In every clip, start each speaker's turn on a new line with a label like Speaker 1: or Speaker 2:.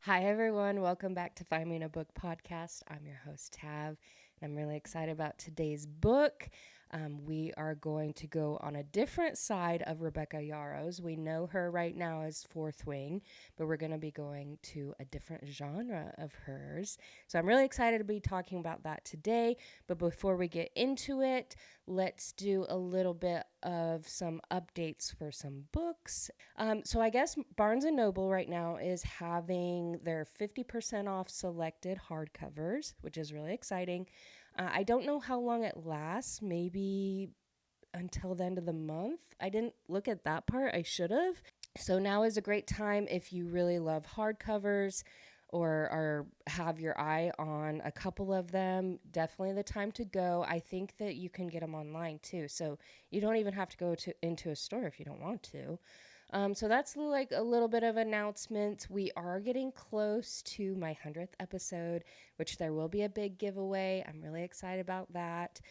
Speaker 1: Hi, everyone. Welcome back to Find Me in a Book podcast. I'm your host, Tav, and I'm really excited about today's book. We are going to go on a different side of Rebecca Yarros. We know her right now as Fourth Wing, but we're going to be going to a different genre of hers. So I'm really excited to be talking about that today. But before we get into it, let's do a little bit of some updates for some books. So I guess Barnes and Noble right now is having their 50% off selected hardcovers, which is really exciting. I don't know how long it lasts, maybe until the end of the month. I didn't look at that part. I should have. So now is a great time if you really love hardcovers or have your eye on a couple of them. Definitely the time to go. I think that you can get them online too. So you don't even have to go into a store if you don't want to. So that's like a little bit of announcement. We are getting close to my 100th episode, which there will be a big giveaway. I'm really excited about that.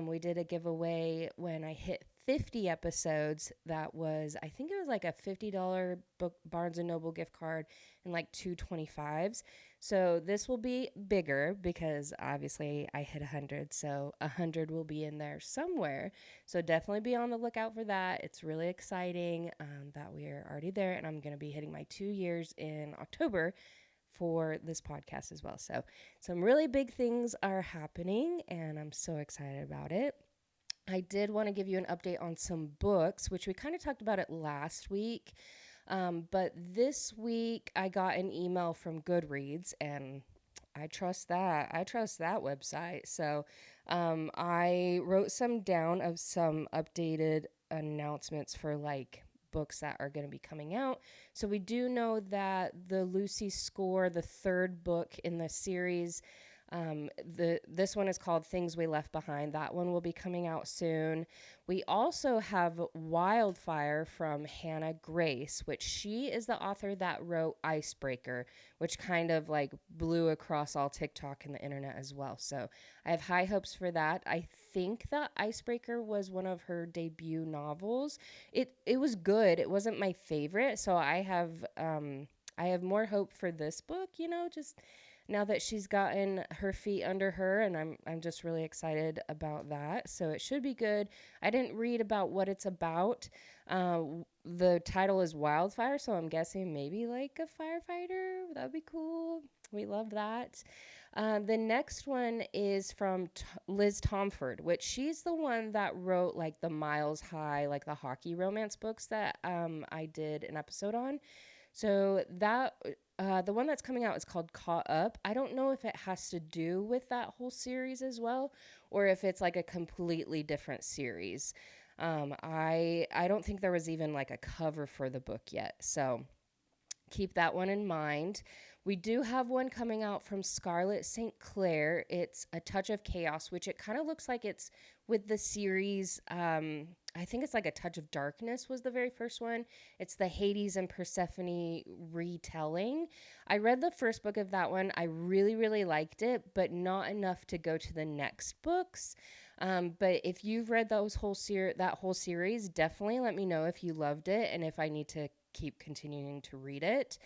Speaker 1: We did a giveaway when I hit 50 episodes. That was, I think it was like a $50 book Barnes and Noble gift card and like two 25s. So this will be bigger because obviously I hit 100. So 100 will be in there somewhere. So definitely be on the lookout for that. It's really exciting that we are already there. And I'm going to be hitting my 2 years in October for this podcast as well. So some really big things are happening and I'm so excited about it. I did want to give you an update on some books, which we kind of talked about it last week. But this week I got an email from Goodreads and I trust that. I trust that website. So I wrote some down of some updated announcements for like books that are going to be coming out. So we do know that the Lucy Score, the third book in the series, this one is called Things We Left Behind. That one will be coming out soon. We also have Wildfire from Hannah Grace, which she is the author that wrote Icebreaker, which kind of like blew across all TikTok and the internet as well. So I have high hopes for that. I think that Icebreaker was one of her debut novels. It was good. It wasn't my favorite, so I have more hope for this book, just now that she's gotten her feet under her, and I'm just really excited about that. So it should be good. I didn't read about what it's about. The title is Wildfire, so I'm guessing maybe like a firefighter. That would be cool. We love that. The next one is from Liz Tomford, which she's the one that wrote like the Miles High, like the hockey romance books that I did an episode on. So that the one that's coming out is called Caught Up. I don't know if it has to do with that whole series as well, or if it's like a completely different series. I don't think there was even like a cover for the book yet, so keep that one in mind. We do have one coming out from Scarlett St. Clair. It's A Touch of Chaos, which it kind of looks like it's with the series. I think it's like A Touch of Darkness was the very first one. It's the Hades and Persephone retelling. I read the first book of that one. I really, really liked it, but not enough to go to the next books. But if you've read that whole series, definitely let me know if you loved it and if I need to keep continuing to read it.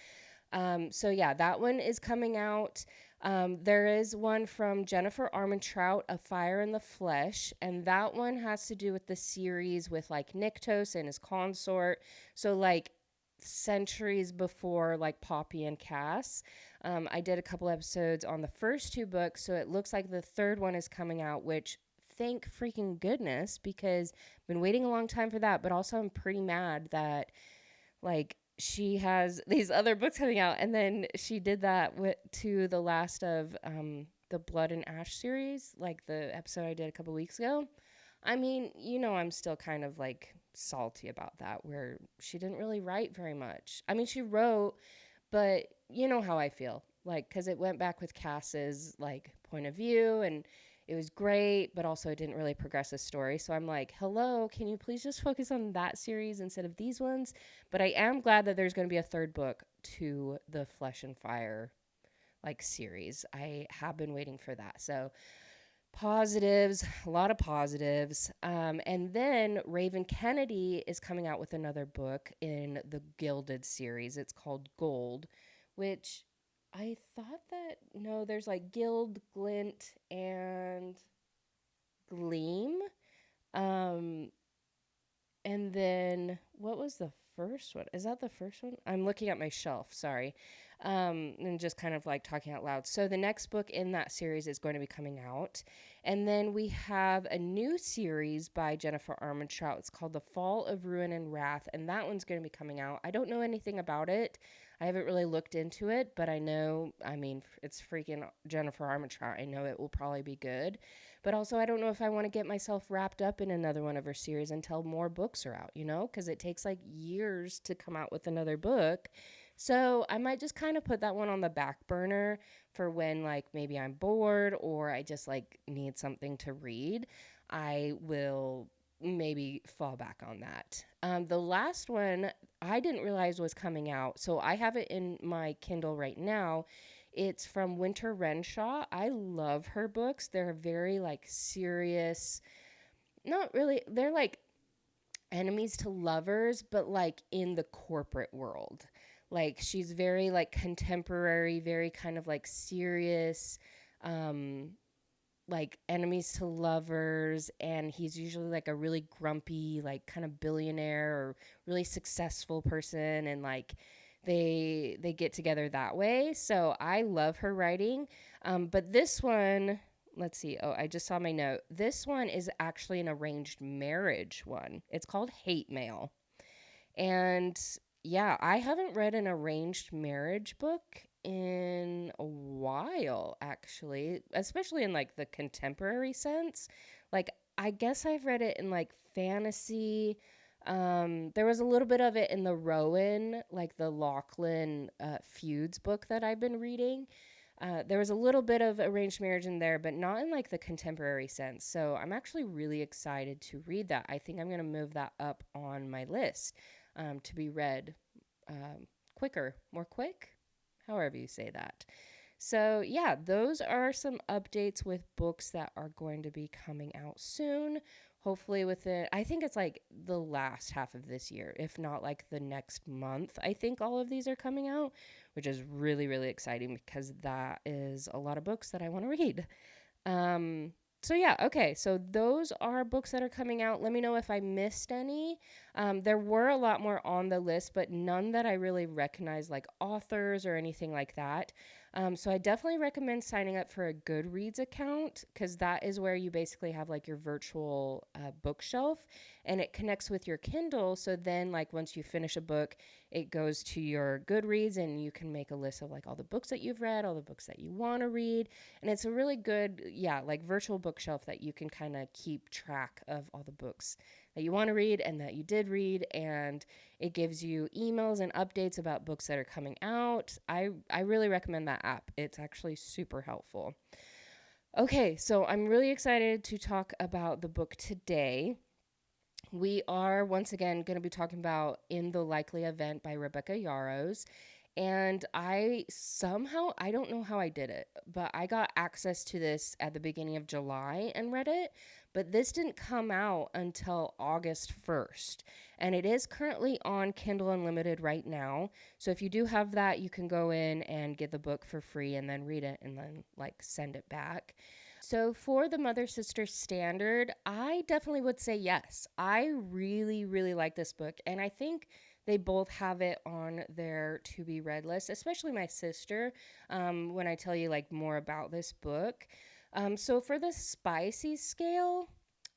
Speaker 1: So yeah, that one is coming out. There is one from Jennifer Armentrout, A Fire in the Flesh, and that one has to do with the series with like Nyctos and his consort. So like centuries before like Poppy and Cass. I did a couple episodes on the first two books, so it looks like the third one is coming out, which thank freaking goodness, because I've been waiting a long time for that, but also I'm pretty mad that like she has these other books coming out and then she did that to the last of the Blood and Ash series, like the episode I did a couple weeks ago. I mean, I'm still kind of like salty about that, where she didn't really write very much. I mean, she wrote, but you know how I feel, like, because it went back with Cass's like point of view and it was great, but also it didn't really progress the story. So I'm like, hello, can you please just focus on that series instead of these ones? But I am glad that there's going to be a third book to the Flesh and Fire like series. I have been waiting for that. So positives, a lot of positives. And then Raven Kennedy is coming out with another book in the Gilded series. It's called Gold, which I thought that, no, there's like Guild, Glint, and Gleam. Um, and then what was the first one? Is that the first one? I'm looking at my shelf, sorry. And just kind of like talking out loud. So the next book in that series is going to be coming out. And then we have a new series by Jennifer Armentrout. It's called The Fall of Ruin and Wrath. And that one's going to be coming out. I don't know anything about it. I haven't really looked into it, but I know, I mean, it's freaking Jennifer Armentrout. I know it will probably be good. But also, I don't know if I want to get myself wrapped up in another one of her series until more books are out, you know, because it takes like years to come out with another book. So I might just kind of put that one on the back burner for when, like, maybe I'm bored or I just like need something to read. I will maybe fall back on that. The last one I didn't realize was coming out. So I have it in my Kindle right now. It's from Winter Renshaw. I love her books. They're very like serious. Not really. They're like enemies to lovers, but like in the corporate world. Like she's very like contemporary, very kind of like serious, um, like enemies to lovers, and he's usually like a really grumpy, like kind of billionaire or really successful person, and like they get together that way. So I love her writing. But this one, let's see. Oh, I just saw my note. This one is actually an arranged marriage one. It's called Hate Mail. And yeah, I haven't read an arranged marriage book in a while, actually, especially in like the contemporary sense. Like, I guess I've read it in like fantasy. There was a little bit of it in the Rowan, like the Lachlan Feuds book that I've been reading. There was a little bit of arranged marriage in there, but not in like the contemporary sense. So I'm actually really excited to read that. I think I'm going to move that up on my list to be read quicker, more quick, however you say that. So, yeah, those are some updates with books that are going to be coming out soon. Hopefully, within, I think it's like the last half of this year, if not like the next month. I think all of these are coming out, which is really, really exciting because that is a lot of books that I want to read. So yeah, okay. So those are books that are coming out. Let me know if I missed any. There were a lot more on the list, but none that I really recognize, like authors or anything like that. So I definitely recommend signing up for a Goodreads account because that is where you basically have like your virtual bookshelf, and it connects with your Kindle. So then, like once you finish a book, it goes to your Goodreads, and you can make a list of like all the books that you've read, all the books that you want to read. And it's a really good, yeah, like virtual bookshelf that you can kind of keep track of all the books that you want to read and that you did read. And it gives you emails and updates about books that are coming out. I really recommend that app. It's actually super helpful. Okay, so I'm really excited to talk about the book today. We are once again going to be talking about In the Likely Event by Rebecca Yarros. And I somehow, I don't know how I did it, but I got access to this at the beginning of July and read it. But this didn't come out until August 1st. And it is currently on Kindle Unlimited right now. So if you do have that, you can go in and get the book for free and then read it and then like send it back. So for the Mother Sister Standard, I definitely would say yes. I really, really like this book. And I think they both have it on their to be read list, especially my sister, when I tell you like more about this book. So for the spicy scale,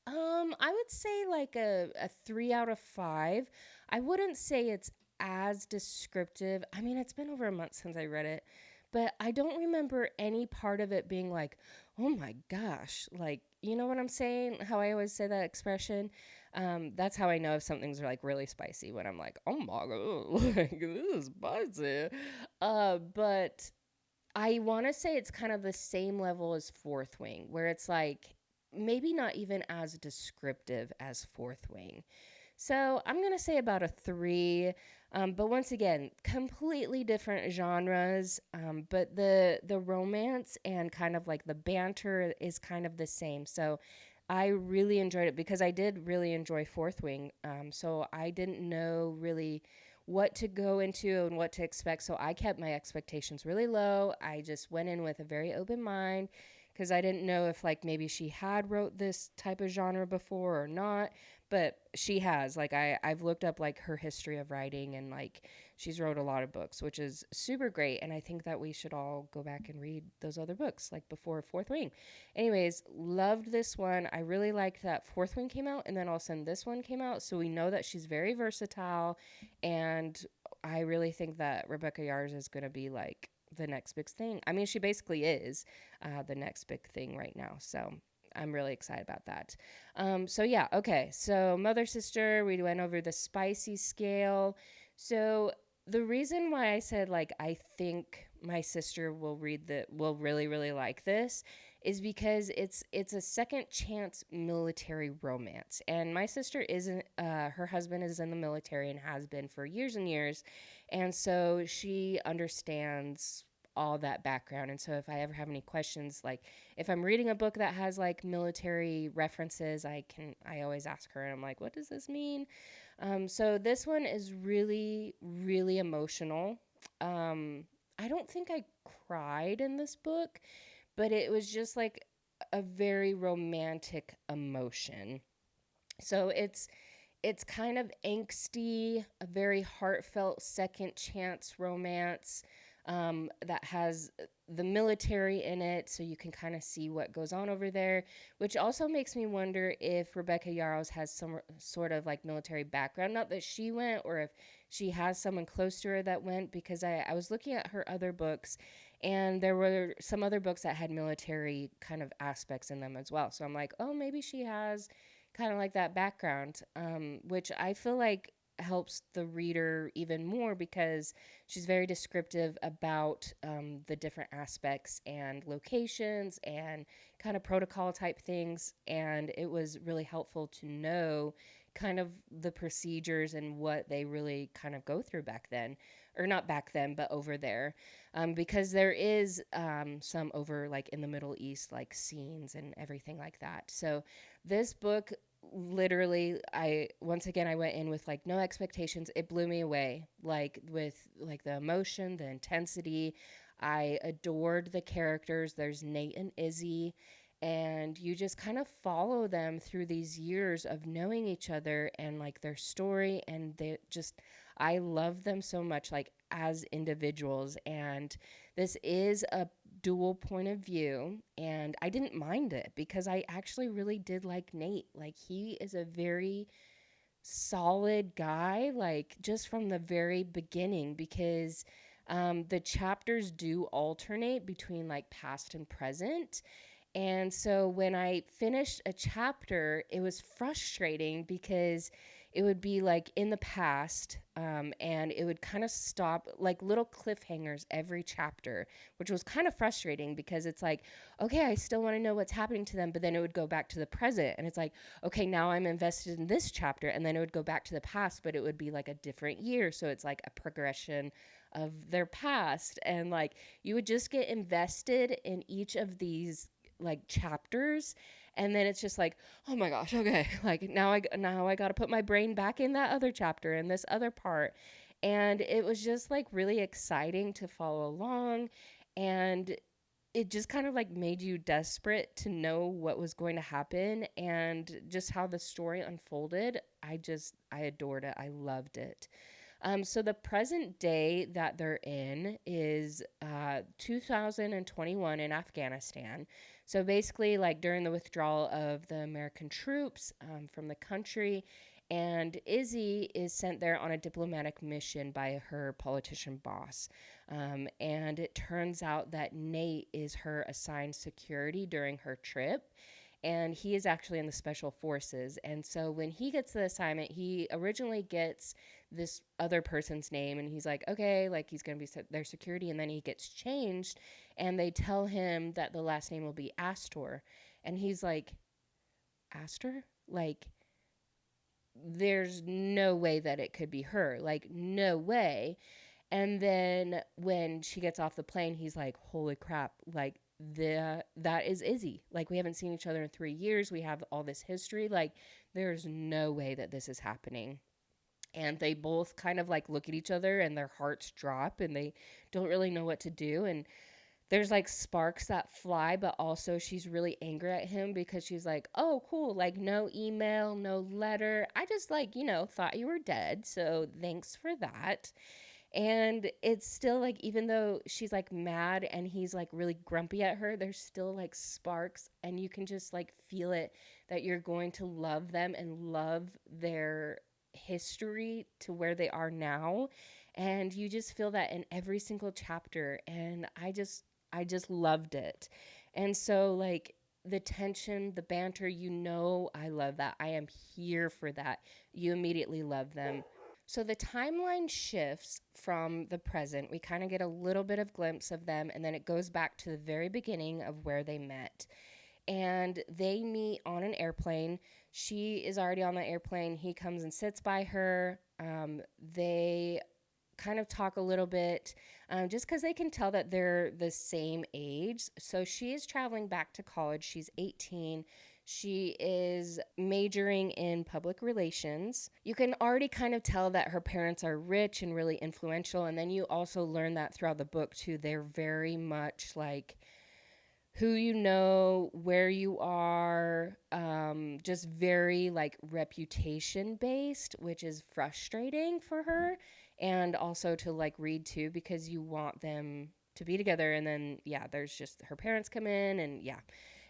Speaker 1: I would say like a 3 out of 5. I wouldn't say it's as descriptive. I mean, it's been over a month since I read it, but I don't remember any part of it being like, oh my gosh, like, you know what I'm saying? How I always say that expression. That's how I know if something's like really spicy, when I'm like, oh my god, like, this is spicy. But I want to say it's kind of the same level as Fourth Wing, where it's like maybe not even as descriptive as Fourth Wing. So I'm going to say about a 3. But once again, completely different genres. But the romance and kind of like the banter is kind of the same. So I really enjoyed it because I did really enjoy Fourth Wing. So I didn't know really what to go into and what to expect. So I kept my expectations really low. I just went in with a very open mind because I didn't know if like maybe she had wrote this type of genre before or not, but she has. Like I've looked up like her history of writing, and like she's wrote a lot of books, which is super great. And I think that we should all go back and read those other books like before Fourth Wing. Anyways, loved this one. I really liked that Fourth Wing came out and then all of a sudden this one came out. So we know that she's very versatile, and I really think that Rebecca Yarros is going to be like the next big thing. I mean, she basically is the next big thing right now. So I'm really excited about that. So yeah, okay. So mother sister, we went over the spicy scale. So the reason why I said like I think my sister will will really like this is because it's a second chance military romance, and my sister isn't. Her husband is in the military and has been for years and years, and so she understands all that background. And so if I ever have any questions, like if I'm reading a book that has like military references, I always ask her, and I'm like, what does this mean? So this one is really emotional. I don't think I cried in this book, but it was just like a very romantic emotion. So it's kind of angsty, a very heartfelt second chance romance that has the military in it, so you can kind of see what goes on over there, which also makes me wonder if Rebecca Yarros has some sort of like military background. Not that she went, or if she has someone close to her that went, because I was looking at her other books, and there were some other books that had military kind of aspects in them as well. So I'm like, oh, maybe she has kind of like that background, which I feel like helps the reader even more because she's very descriptive about the different aspects and locations and kind of protocol type things. And it was really helpful to know kind of the procedures and what they really kind of go through back then, or not back then, but over there, because there is some over like in the Middle East, like scenes and everything like that. So this book, literally, I once again I went in with like no expectations. It blew me away, like with like the emotion, the intensity. I adored the characters. There's Nate and Izzy, and you just kind of follow them through these years of knowing each other and like their story, and they just, I love them so much like as individuals. And this is a dual point of view, and I didn't mind it because I actually really did like Nate. Like he is a very solid guy, like just from the very beginning, because the chapters do alternate between like past and present. And so when I finished a chapter, it was frustrating because it would be like in the past, and it would kind of stop like little cliffhangers every chapter, which was kind of frustrating because it's like, okay, I still want to know what's happening to them, but then it would go back to the present, and it's like, okay, now I'm invested in this chapter, and then it would go back to the past, but it would be like a different year, so it's like a progression of their past, and like you would just get invested in each of these like chapters, and then it's just like, oh my gosh, okay, like now I got to put my brain back in that other chapter and this other part. And it was just like really exciting to follow along, and it just kind of like made you desperate to know what was going to happen and just how the story unfolded. I adored it. I loved it. So the present day that they're in is 2021 in Afghanistan. So basically, like during the withdrawal of the American troops from the country, and Izzy is sent there on a diplomatic mission by her politician boss. And it turns out that Nate is her assigned security during her trip, and he is actually in the special forces. And so when he gets the assignment, he originally gets this other person's name, and he's like, okay, like he's going to be their security. And then he gets changed, and they tell him that the last name will be Astor. And he's like, Astor? Like, there's no way that it could be her. Like, no way. And then when she gets off the plane, he's like, holy crap, like, that is Izzy. Like, we haven't seen each other in 3 years. We have all this history. Like, there's no way that this is happening. And they both kind of like look at each other and their hearts drop and they don't really know what to do. And there's like sparks that fly, but also she's really angry at him because she's like, oh, cool, like no email, no letter. I just like, thought you were dead. So thanks for that. And it's still like, even though she's like mad and he's like really grumpy at her, there's still like sparks, and you can just like feel it that you're going to love them and love their history to where they are now. And you just feel that in every single chapter. And I just loved it. And so, like, the tension, the banter, I love that. I am here for that. You immediately love them. So the timeline shifts from the present. We kind of get a little bit of glimpse of them, and then it goes back to the very beginning of where they met. And they meet on an airplane. She is already on the airplane. He comes and sits by her. They kind of talk a little bit, just because they can tell that they're the same age. So she is traveling back to college. She's 18. She is majoring in public relations. You can already kind of tell that her parents are rich and really influential. And then you also learn that throughout the book, too. They're very much like who you know, where you are, just very like reputation based, which is frustrating for her. And also to like read too, because you want them to be together. And then, yeah, there's just her parents come in, and yeah.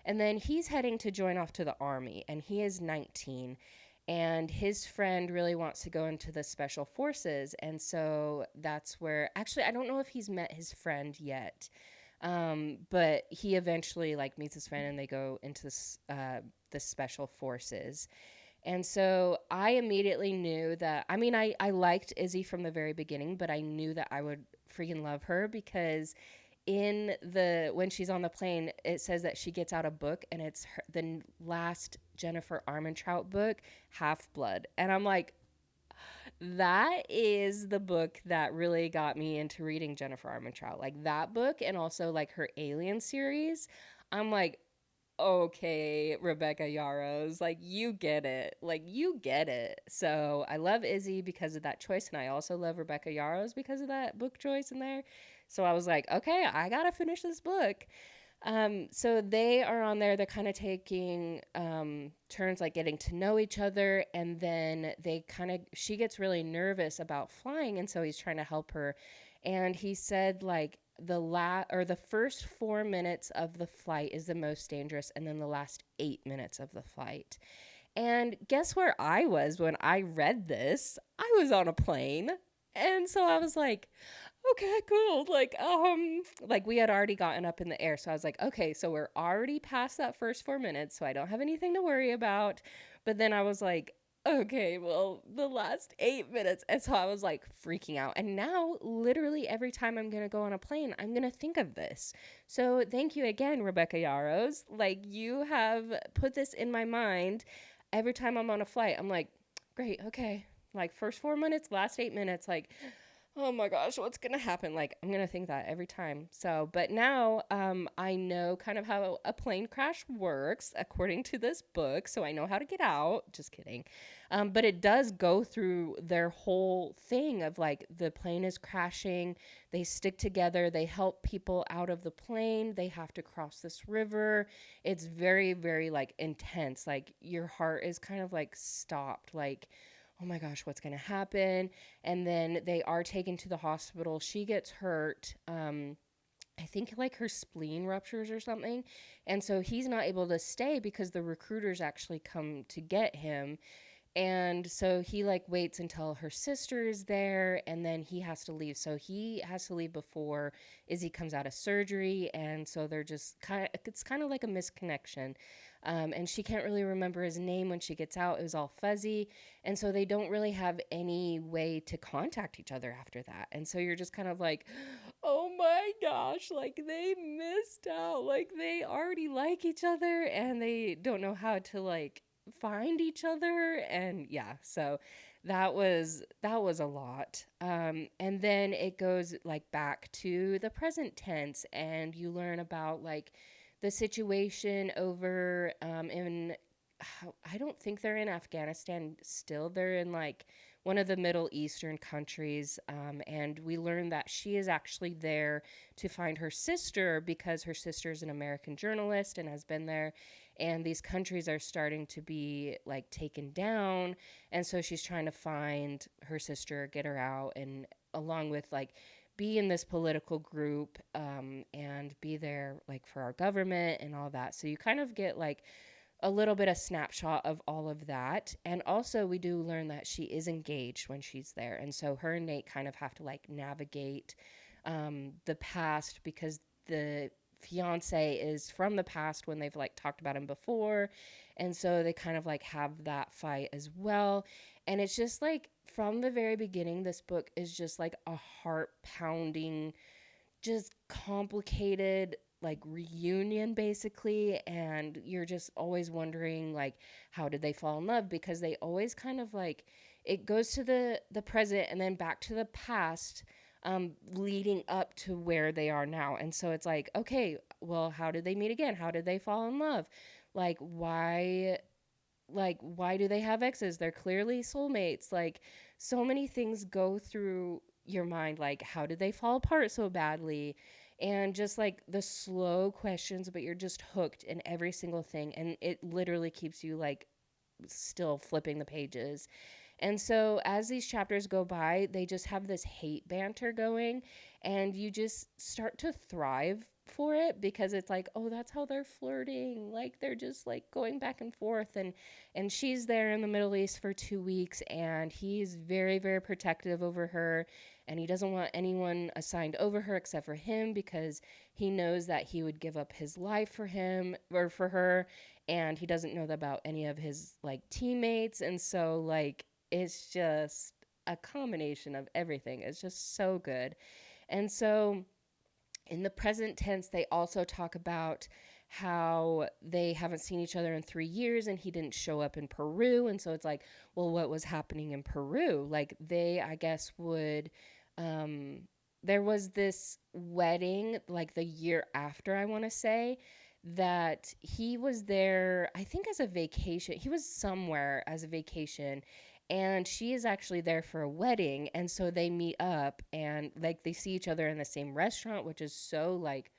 Speaker 1: And then he's heading to join off to the army, and he is 19. And his friend really wants to go into the special forces. And so that's where, actually, I don't know if he's met his friend yet. But he eventually like meets his friend and they go into the special forces. And so I immediately knew that, I mean, I liked Izzy from the very beginning, but I knew that I would freaking love her because when she's on the plane, it says that she gets out a book, and it's the last Jennifer Armentrout book, Half Blood. And I'm like, that is the book that really got me into reading Jennifer Armentrout. Like that book, and also like her Alien series. I'm like, okay, Rebecca Yarros, like you get it. Like you get it. So I love Izzy because of that choice, and I also love Rebecca Yarros because of that book choice in there. So I was like, okay, I gotta finish this book. So they are on there. They're kind of taking turns, like getting to know each other, and then she gets really nervous about flying, and so he's trying to help her. And he said like the first 4 minutes of the flight is the most dangerous, and then the last 8 minutes of the flight. And guess where I was when I read this? I was on a plane. And so I was like, okay, cool. Like we had already gotten up in the air. So I was like, okay, so we're already past that first 4 minutes, so I don't have anything to worry about. But then I was like, okay, well, the last 8 minutes. And so I was like freaking out. And now, literally, every time I'm going to go on a plane, I'm going to think of this. So thank you again, Rebecca Yarros. Like, you have put this in my mind. Every time I'm on a flight, I'm like, great, okay. Like, first 4 minutes, last 8 minutes, like, oh my gosh, what's going to happen? Like, I'm going to think that every time. So, but now I know kind of how a plane crash works according to this book. So I know how to get out. Just kidding. But it does go through their whole thing of like the plane is crashing. They stick together. They help people out of the plane. They have to cross this river. It's very, very like intense. Like your heart is kind of like stopped. Like, oh my gosh, what's going to happen? And then they are taken to the hospital. She gets hurt. I think like her spleen ruptures or something. And so he's not able to stay because the recruiters actually come to get him. And so he like waits until her sister is there, and then he has to leave. So he has to leave before Izzy comes out of surgery. And so they're just it's kind of like a misconnection. And she can't really remember his name when she gets out. It was all fuzzy. And so they don't really have any way to contact each other after that. And so you're just kind of like, oh my gosh, like they missed out. Like they already like each other and they don't know how to like find each other. And yeah, so that was a lot. And then it goes like back to the present tense, and you learn about like the situation over I don't think they're in Afghanistan still. They're in like one of the Middle Eastern countries. And we learn that she is actually there to find her sister because her sister is an American journalist and has been there. And these countries are starting to be like taken down. And so she's trying to find her sister, get her out, and along with like be in this political group, and be there like for our government and all that. So you kind of get like a little bit of snapshot of all of that. And also we do learn that she is engaged when she's there. And so her and Nate kind of have to like navigate the past, because the fiance is from the past when they've like talked about him before. And so they kind of like have that fight as well. And it's just like from the very beginning, this book is just like a heart pounding, just complicated like reunion basically. And you're just always wondering like, how did they fall in love, because they always kind of like, it goes to the present and then back to the past, leading up to where they are now. And so it's like, okay, well, how did they meet again? How did they fall in love? Like why do they have exes? They're clearly soulmates. Like so many things go through your mind, like how did they fall apart so badly? And just like the slow questions, but you're just hooked in every single thing, and it literally keeps you like still flipping the pages. And so as these chapters go by, they just have this hate banter going, and you just start to thrive for it, because it's like, oh, that's how they're flirting. Like they're just like going back and forth, and she's there in the Middle East for 2 weeks, and he's very, very protective over her, and he doesn't want anyone assigned over her except for him, because he knows that he would give up his life for him or for her, and he doesn't know about any of his like teammates. And so like it's just a combination of everything. It's just so good. And so in the present tense, they also talk about how they haven't seen each other in 3 years, and he didn't show up in Peru. And so it's like, well, what was happening in Peru? Like they, I guess, would, there was this wedding like the year after, I want to say, that he was there, I think as a vacation. He was somewhere as a vacation, and she is actually there for a wedding. And so they meet up, and like they see each other in the same restaurant, which is so like,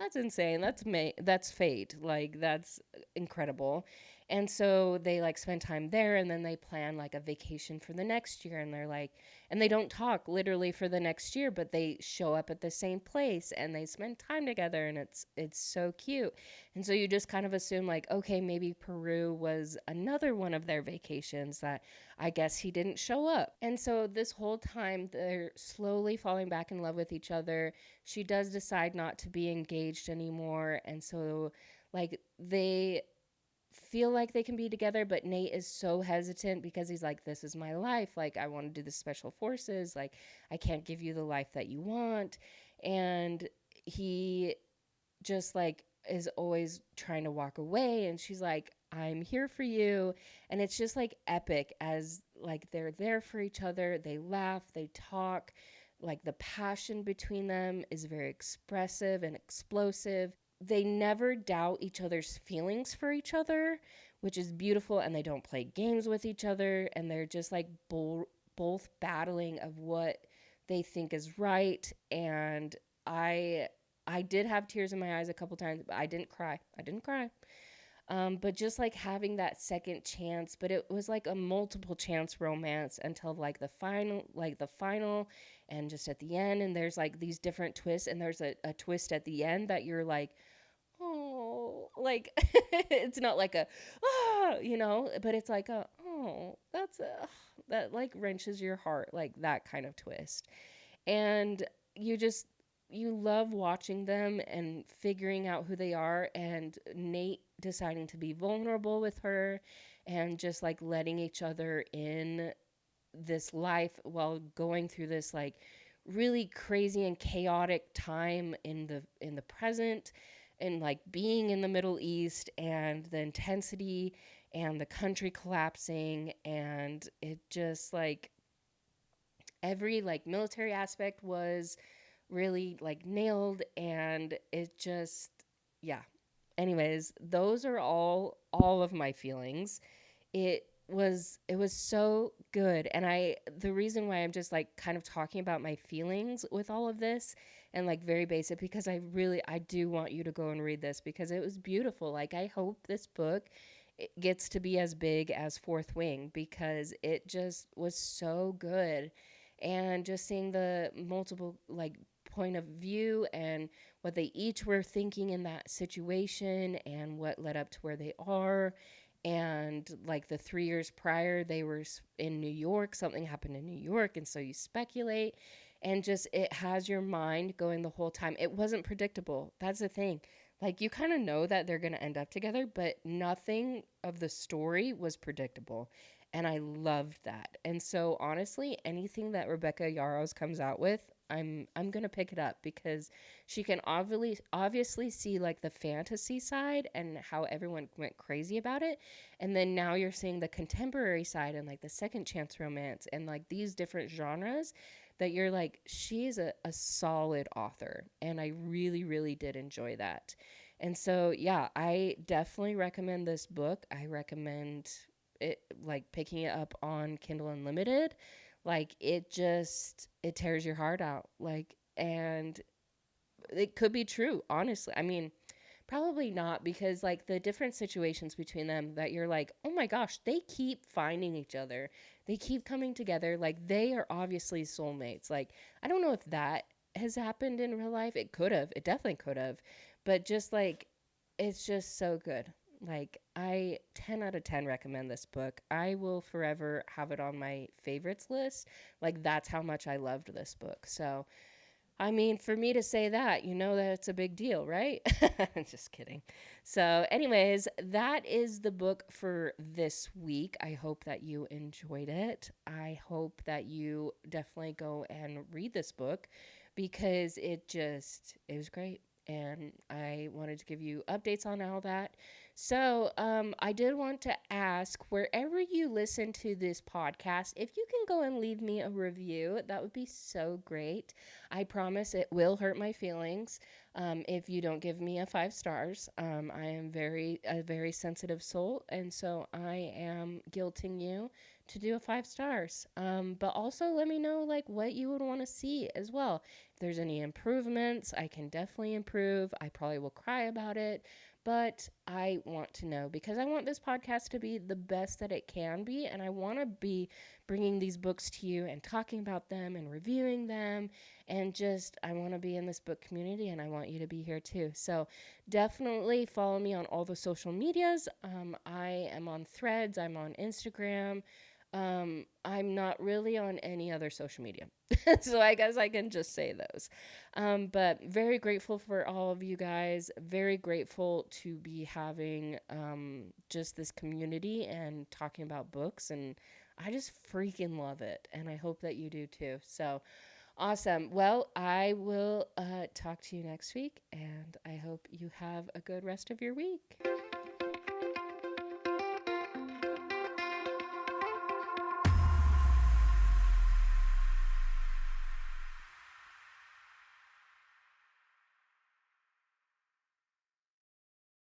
Speaker 1: that's insane. That's fate. Like that's incredible. And so they like spend time there, and then they plan like a vacation for the next year, and they're like, and they don't talk literally for the next year, but they show up at the same place and they spend time together, and it's so cute. And so you just kind of assume like, okay, maybe Peru was another one of their vacations that I guess he didn't show up. And so this whole time they're slowly falling back in love with each other. She does decide not to be engaged anymore, and so like they feel like they can be together, but Nate is so hesitant because he's like, this is my life. Like, I want to do the special forces. Like, I can't give you the life that you want. And he just like is always trying to walk away. And she's like, I'm here for you. And it's just like epic as like they're there for each other. They laugh, they talk. Like the passion between them is very expressive and explosive. They never doubt each other's feelings for each other, which is beautiful. And they don't play games with each other. And they're just like both battling of what they think is right. And I did have tears in my eyes a couple times, but I didn't cry. But just like having that second chance, but it was like a multiple chance romance until like the final and just at the end. And there's like these different twists, and there's a twist at the end that you're like, oh, like it's not like a, but it's like a, oh, that like wrenches your heart, like that kind of twist. And you love watching them and figuring out who they are, and Nate deciding to be vulnerable with her and just like letting each other in this life while going through this like really crazy and chaotic time in the present, and like being in the Middle East and the intensity and the country collapsing. And it just like every like military aspect was really like nailed, and it just, yeah. Anyways, those are all of my feelings. It it was so good. And the reason why I'm just like kind of talking about my feelings with all of this and like very basic, because I do want you to go and read this because it was beautiful. Like I hope this book it gets to be as big as Fourth Wing because it just was so good. And just seeing the multiple like point of view and what they each were thinking in that situation and what led up to where they are. And like the 3 years prior, they were in New York. Something happened in New York. And so you speculate and just it has your mind going the whole time. It wasn't predictable. That's the thing. Like you kind of know that they're going to end up together, but nothing of the story was predictable. And I loved that. And so honestly, anything that Rebecca Yarros comes out with, I'm going to pick it up because she can obviously see like the fantasy side and how everyone went crazy about it. And then now you're seeing the contemporary side and like the second chance romance and like these different genres that you're like, she's a solid author. And I really, really did enjoy that. And so, yeah, I definitely recommend this book. I recommend it, like picking it up on Kindle Unlimited. Like it tears your heart out. Like, and it could be true, honestly. I mean, probably not because like the different situations between them that you're like, "Oh my gosh, they keep finding each other. They keep coming together. Like they are obviously soulmates." Like I don't know if that has happened in real life. It could have. It definitely could have. But just like it's just so good. Like I 10 out of 10 recommend this book. I will forever have it on my favorites list. Like that's how much I loved this book. So I mean, for me to say that, you know that it's a big deal, right? Just kidding. So, anyways, that is the book for this week. I hope that you enjoyed it. I hope that you definitely go and read this book because it was great. And I wanted to give you updates on all that. So, I did want to ask wherever you listen to this podcast, if you can go and leave me a review, that would be so great. I promise it will hurt my feelings if you don't give me a 5 stars. I am a very sensitive soul, and so I am guilting you to do a 5 stars. But also let me know like what you would want to see as well. If there's any improvements, I can definitely improve. I probably will cry about it. But I want to know because I want this podcast to be the best that it can be. And I want to be bringing these books to you and talking about them and reviewing them and just I want to be in this book community and I want you to be here too. So definitely follow me on all the social medias. I am on Threads, I'm on Instagram. I'm not really on any other social media. So I guess I can just say those. But very grateful for all of you guys. Very grateful to be having just this community and talking about books. And I just freaking love it. And I hope that you do too. So awesome. Well, I will talk to you next week, and I hope you have a good rest of your week.